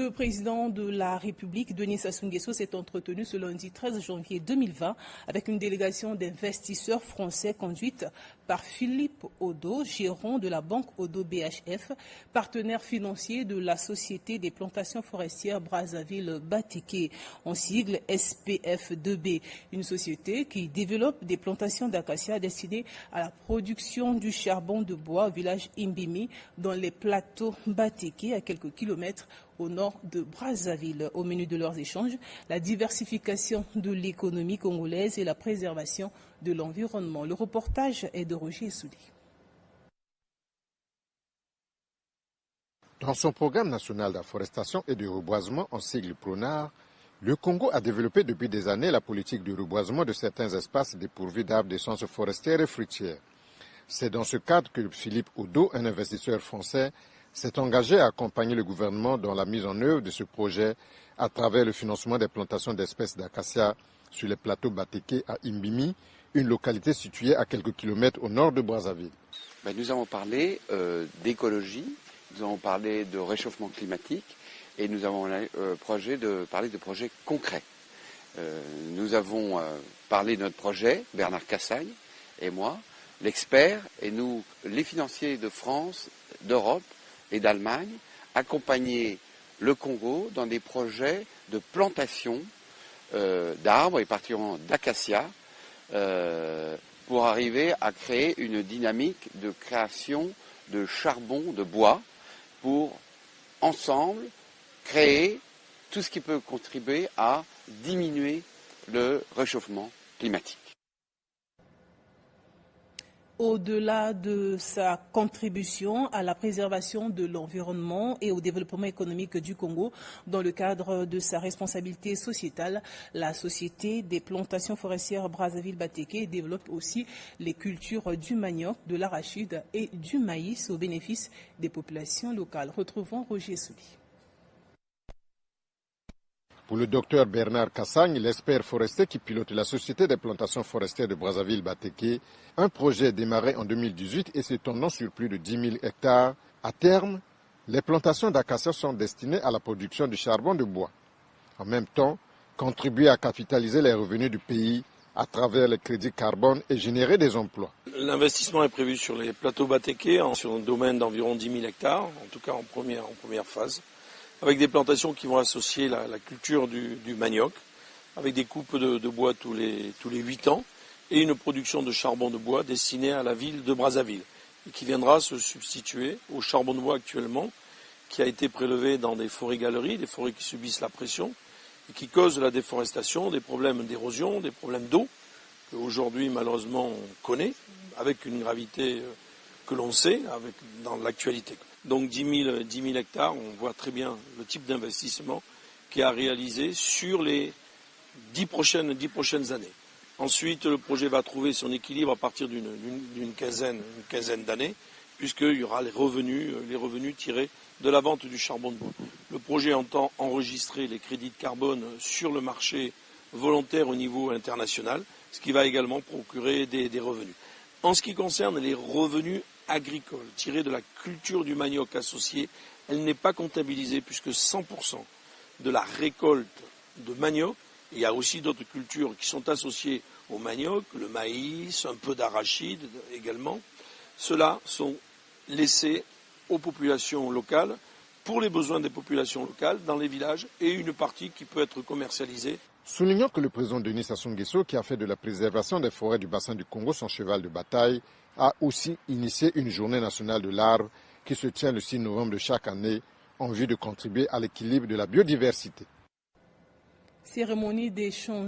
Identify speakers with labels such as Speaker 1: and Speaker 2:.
Speaker 1: Le président de la République, Denis Sassou Nguesso, s'est entretenu ce lundi 13 janvier 2020 avec une délégation d'investisseurs français conduite par Philippe Odo, gérant de la banque Odo BHF, partenaire financier de la Société des plantations forestières Brazzaville-Batéké, en sigle SPF2B, une société qui développe des plantations d'acacia destinées à la production du charbon de bois au village Imbimi, dans les plateaux Batéké, à quelques kilomètres au nord de Brazzaville. Au menu de leurs échanges, la diversification de l'économie congolaise et la préservation de l'environnement. Le reportage est de Roger Souli.
Speaker 2: Dans son programme national d'afforestation et de reboisement en sigle PRONAR, le Congo a développé depuis des années la politique de reboisement de certains espaces dépourvus d'arbres d'essence forestière et fruitière. C'est dans ce cadre que Philippe Odo, un investisseur français, s'est engagé à accompagner le gouvernement dans la mise en œuvre de ce projet à travers le financement des plantations d'espèces d'acacia sur les plateaux Batéké à Imbimi, une localité située à quelques kilomètres au nord de Brazzaville.
Speaker 3: Nous avons parlé d'écologie, nous avons parlé de réchauffement climatique et nous avons parlé de projets concrets. Nous avons parlé de notre projet, Bernard Cassagne et moi, l'expert et nous, les financiers de France, d'Europe et d'Allemagne, accompagner le Congo dans des projets de plantation d'arbres et particulièrement d'acacia pour arriver à créer une dynamique de création de charbon, de bois, pour ensemble créer tout ce qui peut contribuer à diminuer le réchauffement climatique.
Speaker 1: Au-delà de sa contribution à la préservation de l'environnement et au développement économique du Congo, dans le cadre de sa responsabilité sociétale, la Société des plantations forestières Brazzaville-Batéké développe aussi les cultures du manioc, de l'arachide et du maïs au bénéfice des populations locales. Retrouvons Roger Souli.
Speaker 2: Pour le docteur Bernard Cassagne, l'expert forestier qui pilote la Société des plantations forestières de Brazzaville-Batéké, un projet démarré en 2018 et s'étendant sur plus de 10 000 hectares. À terme, les plantations d'acacia sont destinées à la production de charbon de bois. En même temps, contribuer à capitaliser les revenus du pays à travers les crédits carbone et générer des emplois.
Speaker 4: L'investissement est prévu sur les plateaux Batéké, sur un domaine d'environ 10 000 hectares, en tout cas en première phase, avec des plantations qui vont associer la culture du manioc, avec des coupes de bois tous les 8 ans, et une production de charbon de bois destinée à la ville de Brazzaville, et qui viendra se substituer au charbon de bois actuellement, qui a été prélevé dans des forêts-galeries, des forêts qui subissent la pression, et qui causent la déforestation, des problèmes d'érosion, des problèmes d'eau, qu'aujourd'hui malheureusement on connaît, avec une gravité que l'on sait dans l'actualité. Donc 10 000 hectares, on voit très bien le type d'investissement qui est à réaliser sur les 10 prochaines années. Ensuite, le projet va trouver son équilibre à partir d'une quinzaine d'années, puisqu'il y aura les revenus tirés de la vente du charbon de bois. Le projet entend enregistrer les crédits de carbone sur le marché volontaire au niveau international, ce qui va également procurer des revenus. En ce qui concerne les revenus agricoles tirés de la culture du manioc associé, elle n'est pas comptabilisée puisque 100% de la récolte de manioc, il y a aussi d'autres cultures qui sont associées au manioc, le maïs, un peu d'arachide également, ceux-là sont laissés aux populations locales, pour les besoins des populations locales, dans les villages, et une partie qui peut être commercialisée.
Speaker 2: Soulignons que le président Denis Sassou Nguesso, qui a fait de la préservation des forêts du bassin du Congo son cheval de bataille, a aussi initié une journée nationale de l'arbre qui se tient le 6 novembre de chaque année en vue de contribuer à l'équilibre de la biodiversité.
Speaker 1: Cérémonie d'échange.